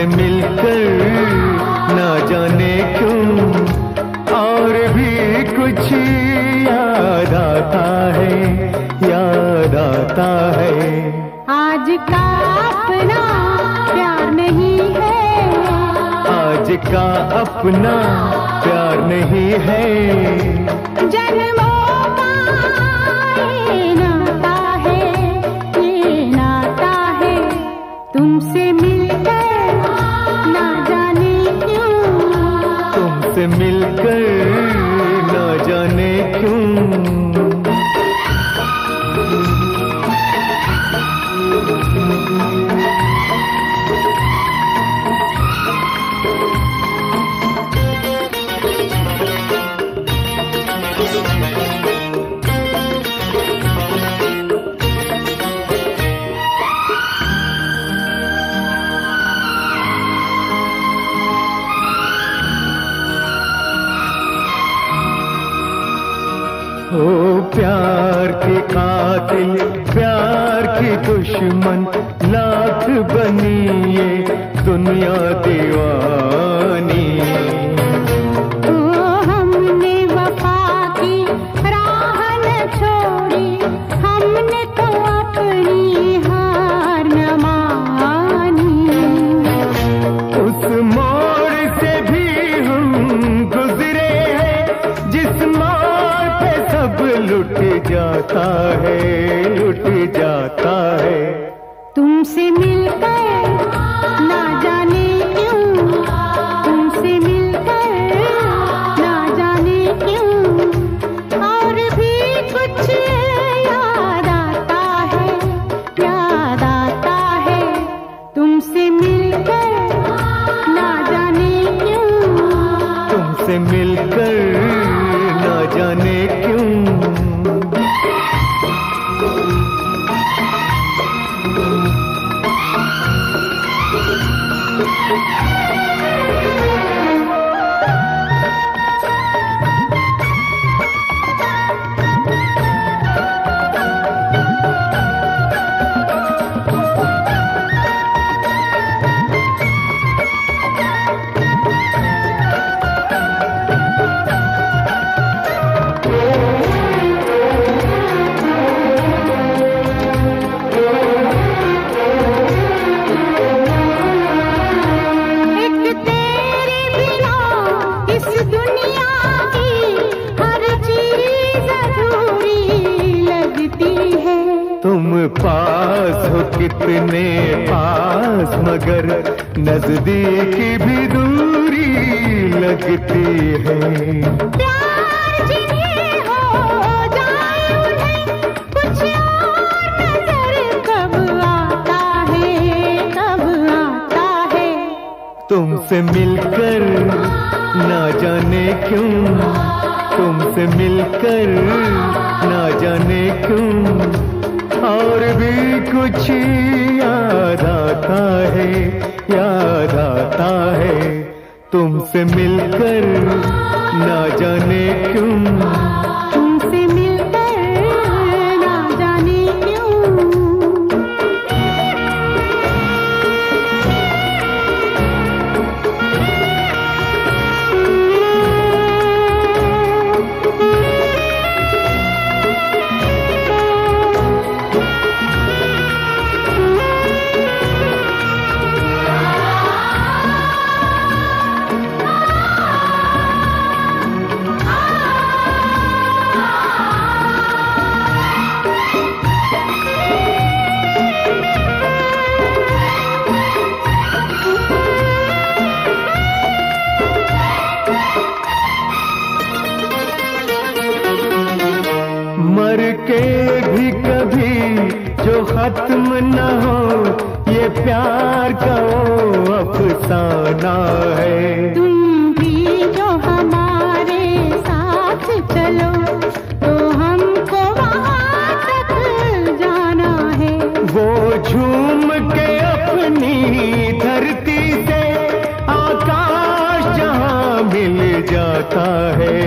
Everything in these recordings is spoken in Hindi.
तुमसे मिलकर ना जाने क्यों और भी कुछ याद आता है, याद आता है। आज का अपना प्यार नहीं है, आज का अपना प्यार नहीं है। जन्मों का ये नाता है, ये नाता है। तुमसे मिलकर ना जाने क्यों, तुमसे मिलकर ना जाने क्यों। ओ प्यार के कातिल, प्यार की दुश्मन, लाख बनी ये दुनिया दीवानी। ओ हमने वफा की राह न छोड़ी, हमने तो अपनी हार न मानी। उस मोड़ से भी हम गुजरे हैं जिस मोड़ पे सब लुट जाता है, लुट जाता है। तुमसे मिलकर ना जाने क्यों, तुमसे मिलकर ना जाने क्यों और भी कुछ याद आता है, याद आता है। तुमसे मिलकर ना जाने क्यों, तुमसे मिलकर ना जाने क्यों। तुम पास हो कितने पास, मगर नजदीक भी दूरी लगती है। प्यार जिन्हें हो जाए उन्हें कुछ और नजर कब आता है, कब आता है। तुमसे मिलकर ना जाने क्यों, तुमसे मिलकर ना जाने क्यों और भी कुछ याद आता है, याद आता है। तुमसे मिलकर ना जाने क्यों, तुमसे मिलकर ना जाने क्यों। मर के भी कभी जो खत्म न हो, ये प्यार का वो अफसाना है। तुम भी जो हमारे साथ चलो तो हमको वहाँ तक जाना है। वो झूम के अपनी धरती से आकाश जहाँ मिल जाता है,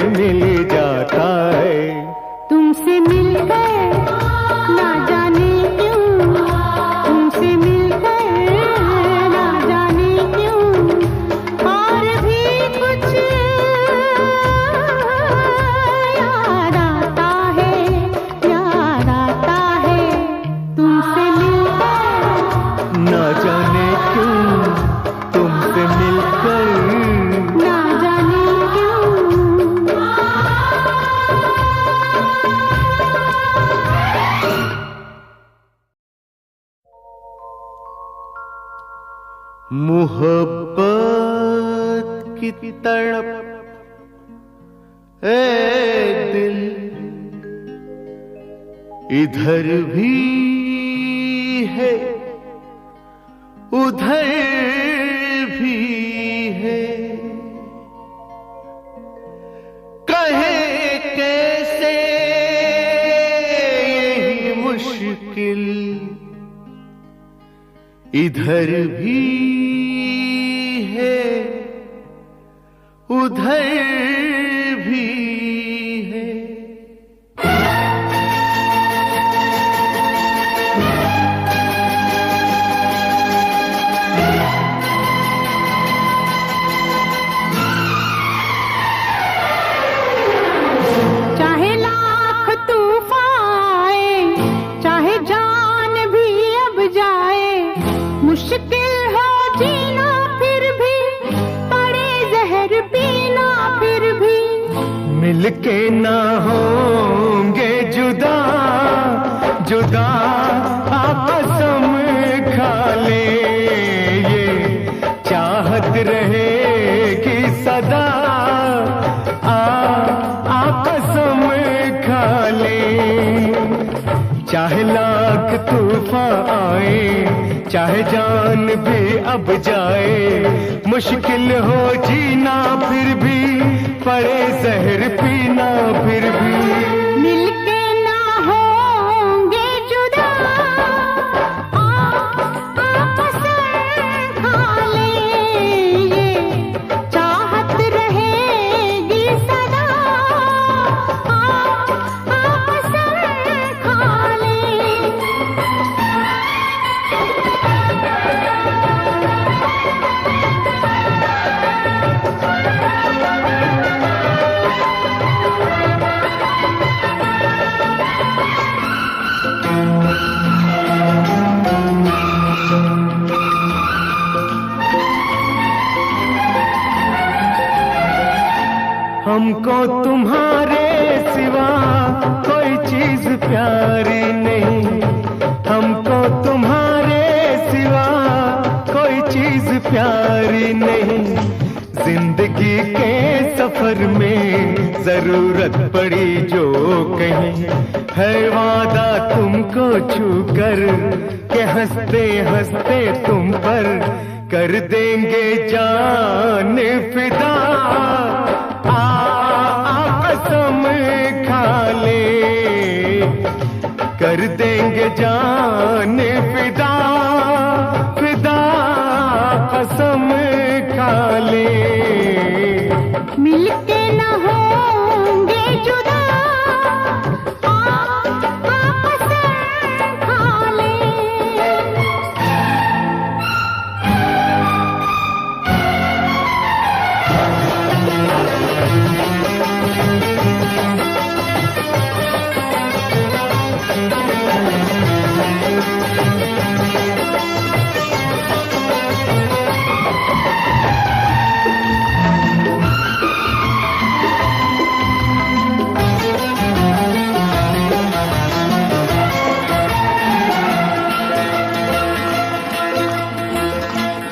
मिल जाता है। तुमसे मिलकर ना जाने क्यों, तुमसे मिलकर ना जाने मोहब्बत की तड़प ए दिल इधर भी है उधर भी है, कहे कैसे यही मुश्किल इधर भी है उधर भी है। चाहे लाख तूफान आए, चाहे जान भी अब जाए, मुश्किल हो जीना फिर भी, पड़े जहर पीना फिर भी, मिलके ना होंगे जुदा जुदा कसम खा ले, ये चाहत रहेगी सदा कसम खा ले। चाहे लाख तूफान आए, चाहे जान भी अब जाए, मुश्किल हो जीना फिर भी, पड़े जहर पीना फिर भी, मिलके ना होंगे जुदा कसम खा ले, ये चाहत रहेगी सदा कसम खा ले। हमको तुम्हारे सिवा कोई चीज प्यारी नहीं, हमको तुम्हारे सिवा कोई चीज प्यारी नहीं। जिंदगी के सफर में जरूरत पड़ी जो कहीं, है वादा तुमको छूकर के हंसते हंसते तुम पर कर देंगे जान फिदा कसम खा ले, कर देंगे जान फिदा फिदा कसम खा ले। मिलके न होंगे जुदा कसम खा ले।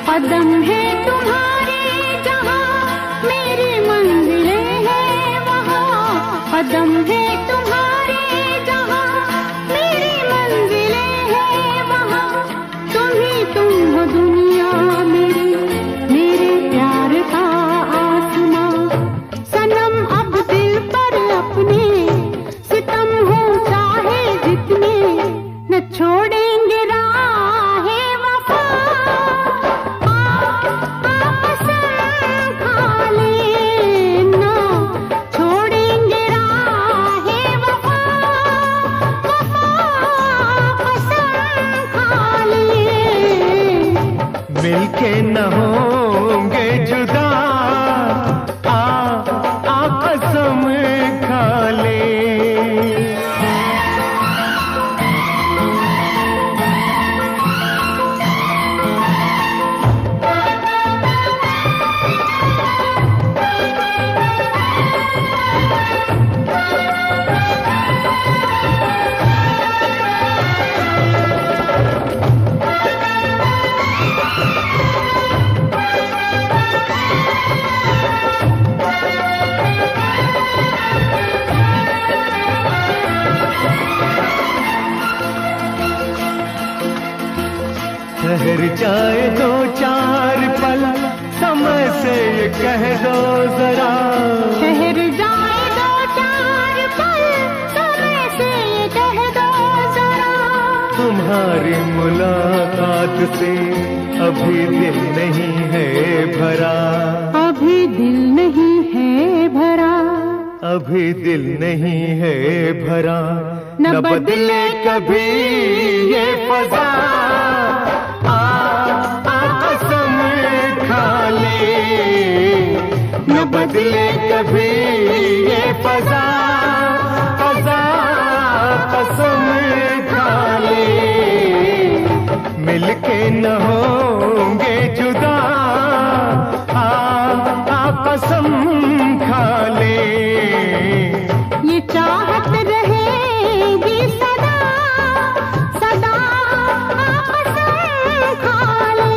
कदम है तुम्हारे जहाँ मेरी मंजिलें हैं वहाँ, कदम है तुम्हारे जहाँ मेरी मंजिलें हैं वहाँ। तुम ही तुम हो दुनिया मेरी, मेरे प्यार का आसमां। सनम अब दिल पर अपने सितम हो चाहे जितने, न छोड़ेंगे राहे वफा कसम खा ले, ना छोड़ेंगे राहे वफा कसम खा ले। मिलके न होंगे जुदा कसम खा ले। ठहर जाए दो चार पल, समय से ये कह दो जरा। ठहर जाए दो चार पल, समय से ये कह दो जरा। तुम्हारी मुलाकात से अभी दिल नहीं है भरा, अभी दिल नहीं है भरा, अभी दिल नहीं है भरा। न बदले कभी ये फजा, कसम खा ले। न बदले कभी ये फजा, कसम खा ले। मिलके न होंगे जुदा, कसम खा ले। ये चाहत रहेगी सदा सदा, कसम खा ले।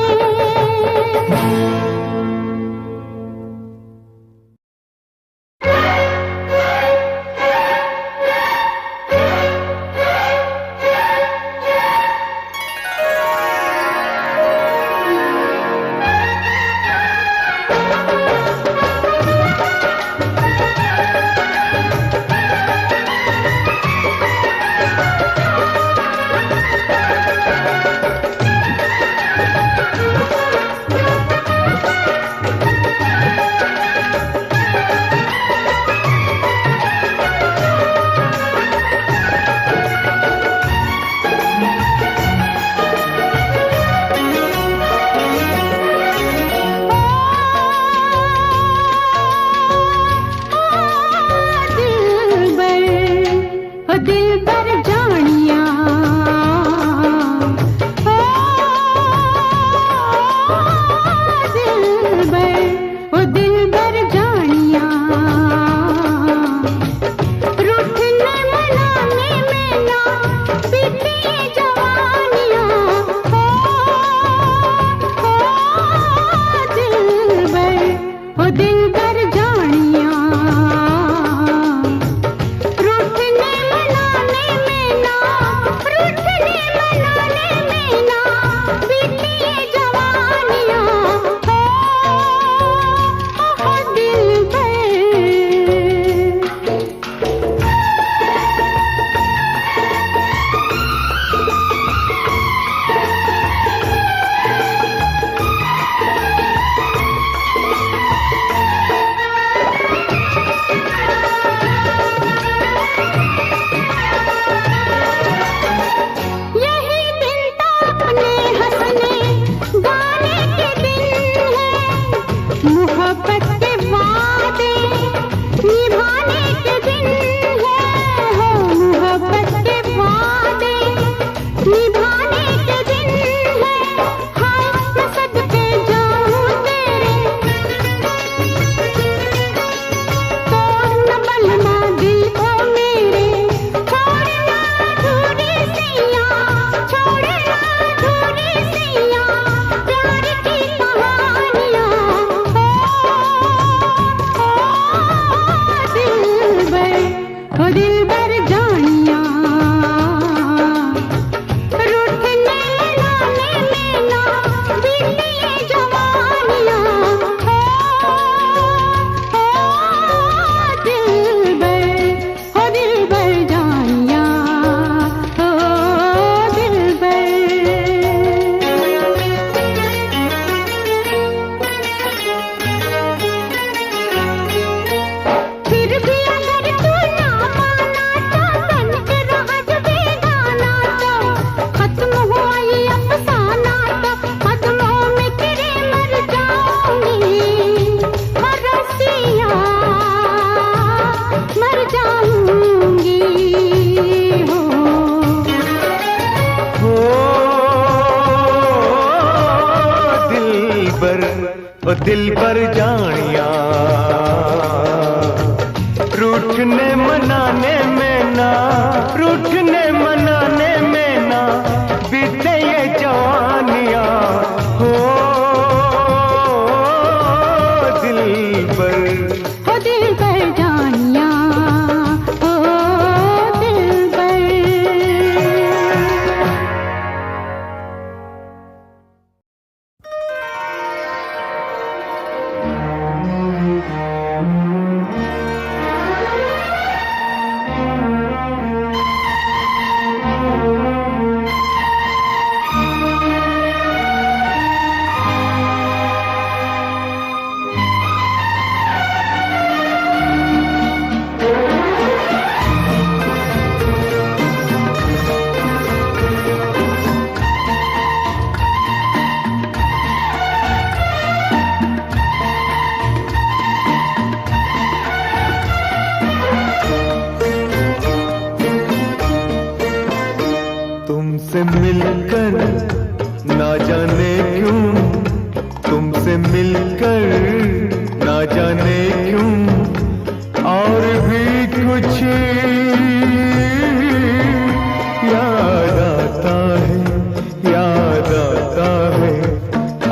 ओ दिल पर जानिया, रूठने मनाने में ना, रूठने मनाने में ना बीते ये जवानियां हो दिल पर जानिया, हो दिल पर। तुमसे मिलकर ना जाने क्यों, तुमसे मिलकर ना जाने क्यों और भी कुछ याद आता है, याद आता है।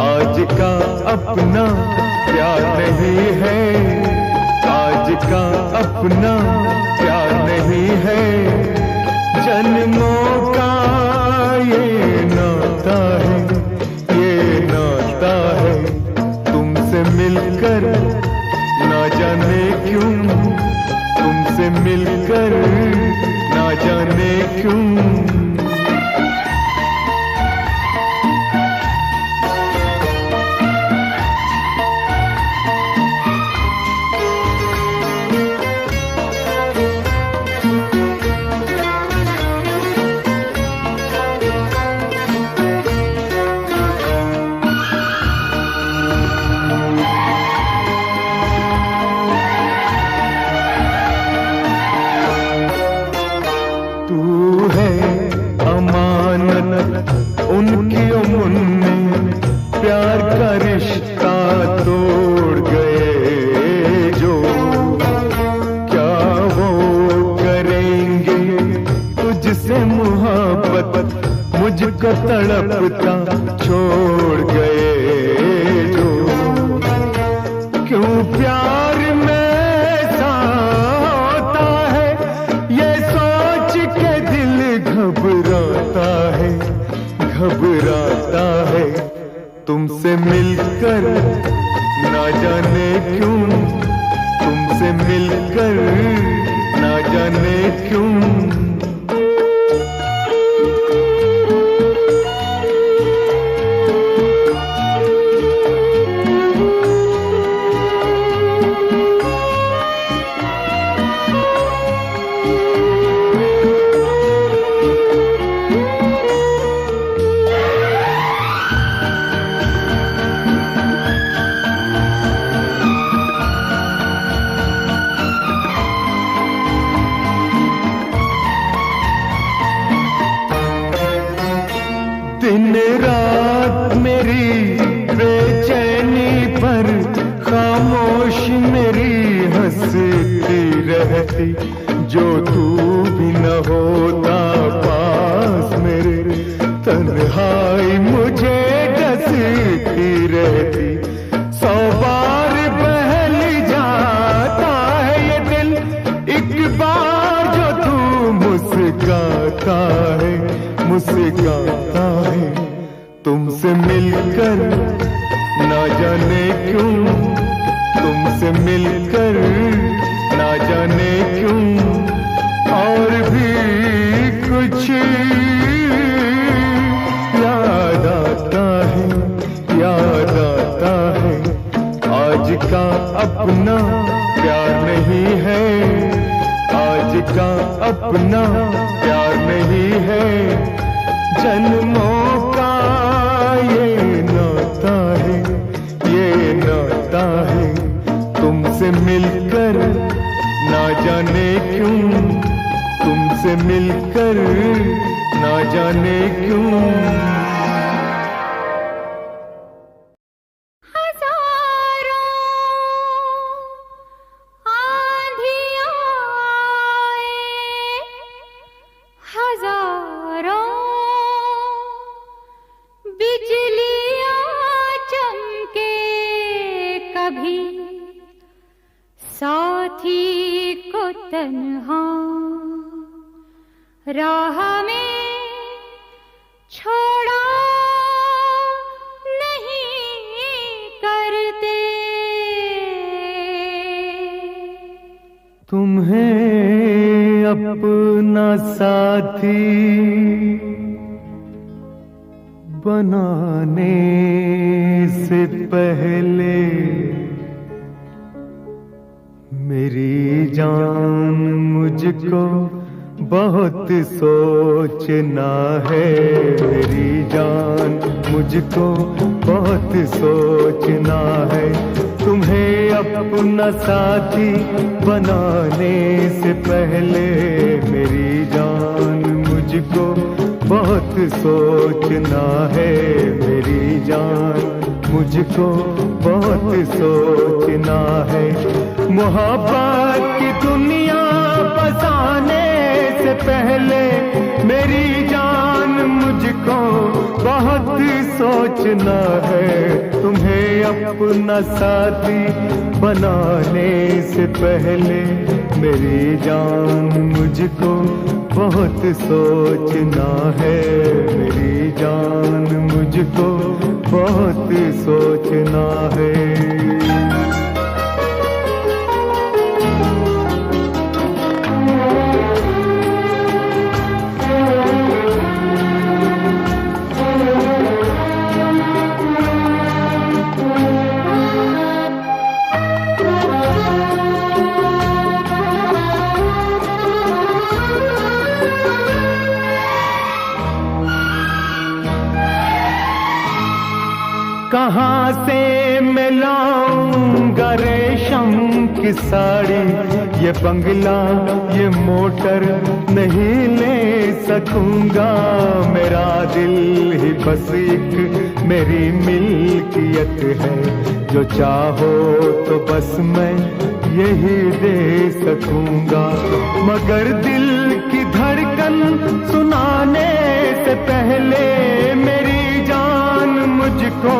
आज का अपना प्यार नहीं है, आज का अपना प्यार नहीं है। जन्मों का ये नाता है, ये नाता है। तुमसे मिलकर ना जाने क्यों, तुमसे मिलकर ना जाने क्यों। उनकी उम्र प्यार का रिश्ता तोड़ गए जो, क्या वो करेंगे तुझसे मोहब्बत, मुझको तड़पता छोड़ गए जो। क्यों प्यार में ऐसा होता है, ये सोच के दिल घबराता है, घबराता है। तुमसे मिलकर ना जाने क्यों, तुमसे मिलकर ना जाने क्यों। दिन रात मेरी बेचैनी पर खामोश मेरी हंसती रहती, जो तू भी न होता पास मेरे, तन्हाई मुझे डसती रहती। 100 बार बहल जाता है ये दिल, एक बार जो तू मुस्काता है, मुस्काता है। तुमसे मिलकर ना जाने क्यों, तुमसे मिलकर ना जाने क्यों और भी कुछ याद आता है, याद आता है। आज का अपना प्यार नहीं है, आज का अपना प्यार नहीं है। जन्मों का ये नाता है, ये नाता है। तुमसे मिलकर ना जाने क्यों, तुमसे मिलकर ना जाने क्यों। साथी को तन्हा राह में छोड़ा नहीं करते। तुम्हें अपना साथी बनाने से पहले मेरी जान मुझको बहुत सोचना है, मेरी जान मुझको बहुत सोचना है। तुम्हें अपना साथी बनाने से पहले मेरी जान मुझको बहुत सोचना है मेरी जान, मुझको बहुत सोचना है। मोहब्बत की दुनिया बसाने से पहले मेरी जान मुझको बहुत सोचना है। तुम्हें अपना साथी बनाने से पहले मेरी जान मुझको बहुत सोचना है। मेरी जान मुझको बहुत सोचना है। कहाँ से मैं लाऊंगा रेशम की साड़ी, ये बंगला ये मोटर नहीं ले सकूंगा। मेरा दिल ही बस एक मेरी मिल्कियत है, जो चाहो तो बस मैं यही दे सकूंगा। मगर दिल की धड़कन सुनाने से पहले मेरी जान मुझको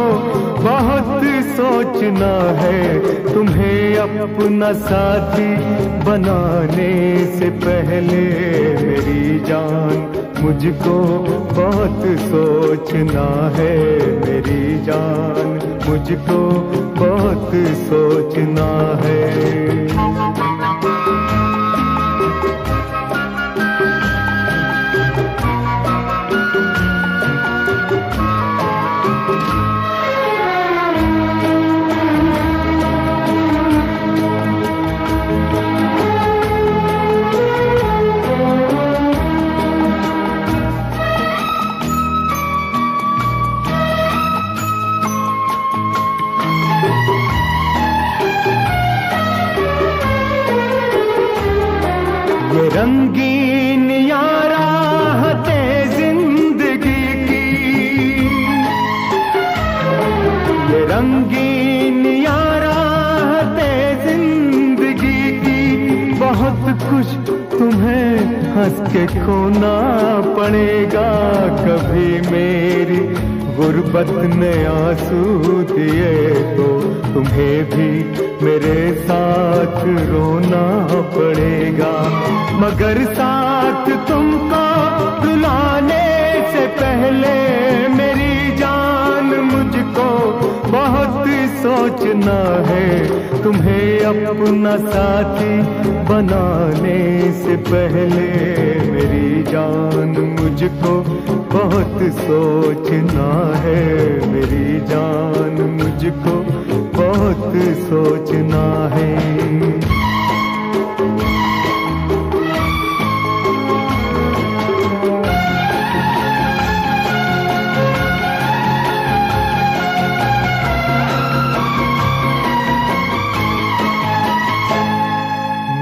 बहुत सोचना है। तुम्हें अपना साथी बनाने से पहले मेरी जान मुझको बहुत सोचना है। मेरी जान मुझको बहुत सोचना है। ये रंगीन राहते जिंदगी की, ये रंगीन राहते जिंदगी की, बहुत कुछ तुम्हें हंस के खोना पड़ेगा। कभी मेरी गुर्बत ने आंसू दिए तो तुम्हें भी मेरे साथ रोना पड़ेगा। मगर साथ तुमको रुलाने से पहले मेरी जान मुझको बहुत सोचना है। तुम्हें अपना साथी बनाने से पहले मेरी जान मुझको बहुत सोचना है। मेरी जान मुझको बहुत सोचना है।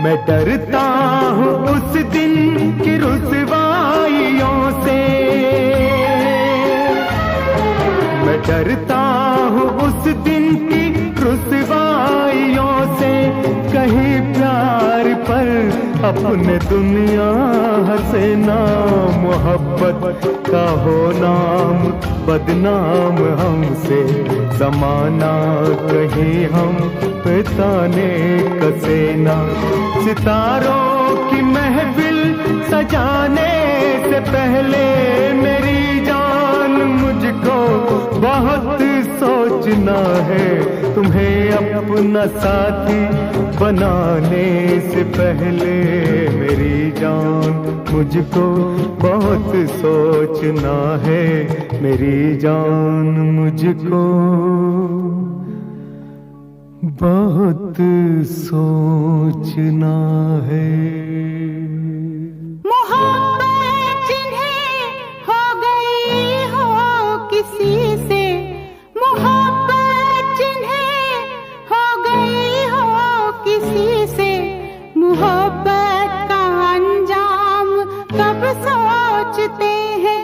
मैं डरता हूँ उस दिन की रुसवाइयों से, मैं डरता हूँ उस दिन की रुसवाइयों से। कहीं प्यार पर अपने दुनिया हंसे ना, मोहब्बत का हो नाम बदनाम हमसे। जमाना कहीं हम पे ताने कसे ना। सितारों की महफिल सजाने से पहले मेरी जान मुझको बहुत सोचना है। तुम्हें अपना साथी बनाने से पहले मेरी जान मुझको बहुत सोचना है। मेरी जान मुझको बहुत सोचना है। मोहब्बत जिन्हें हो गई हो किसी से, मोहब्बत जिन्हें हो गई हो किसी से, मोहब्बत का अंजाम कब सोचते हैं।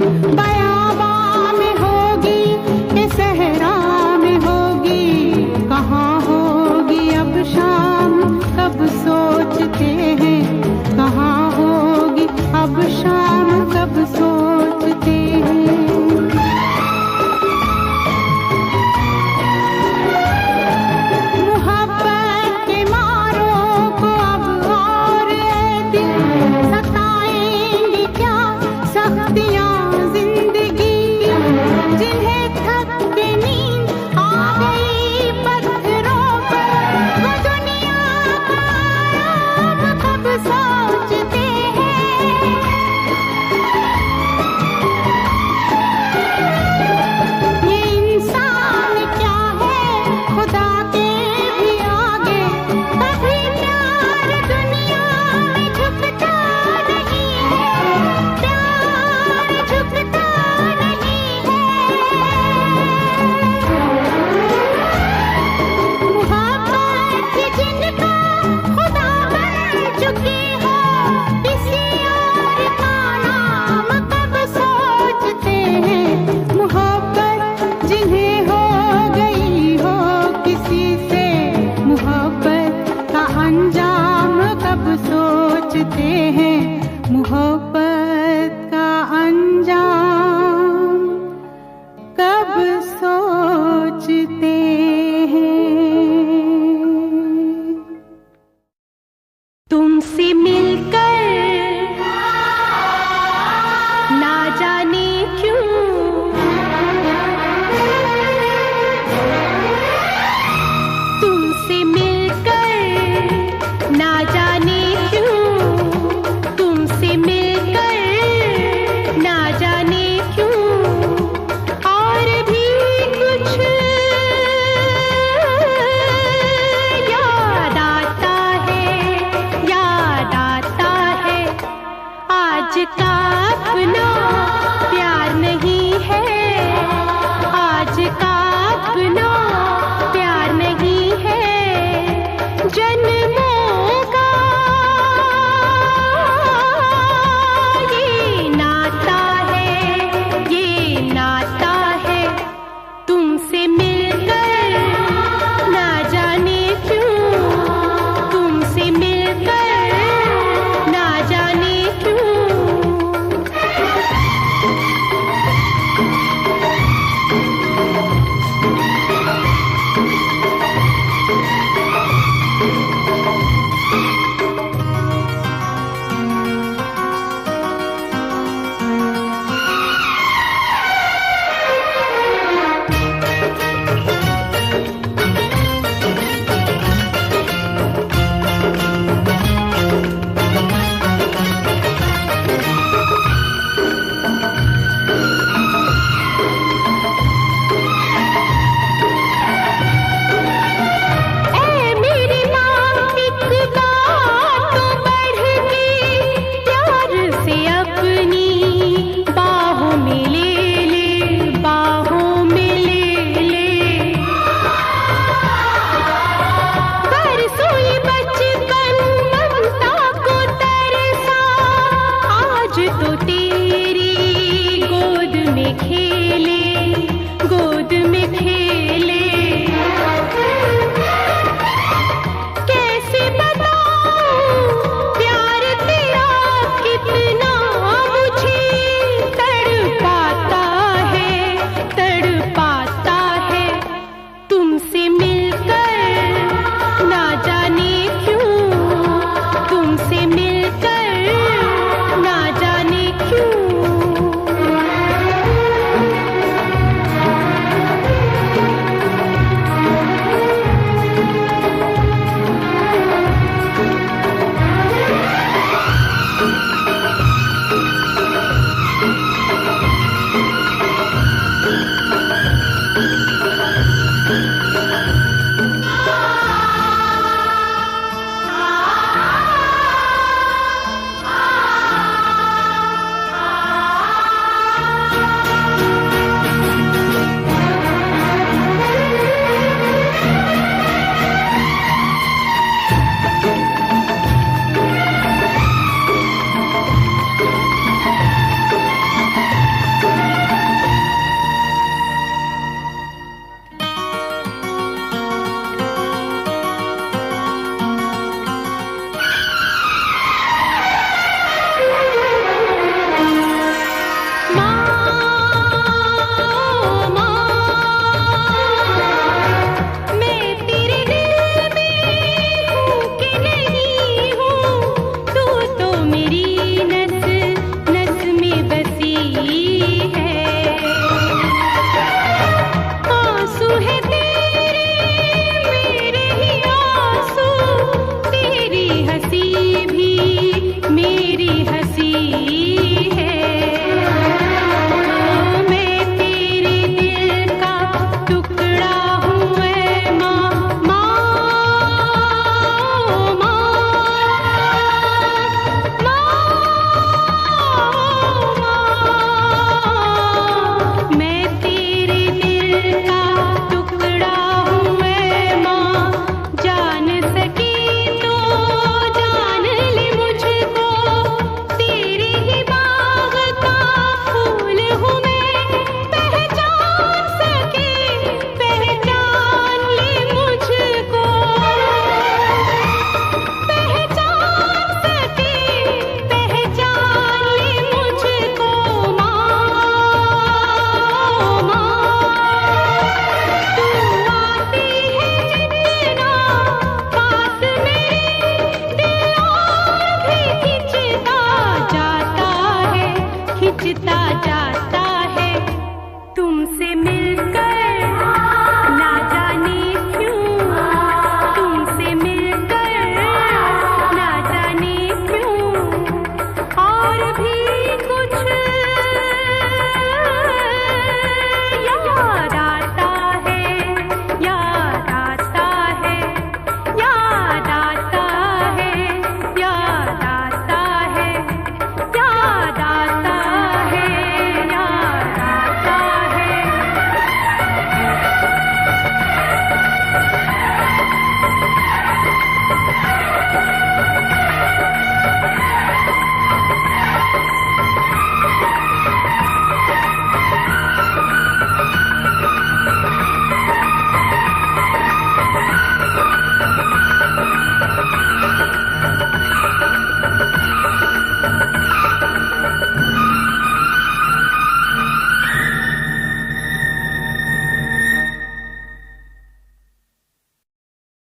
बया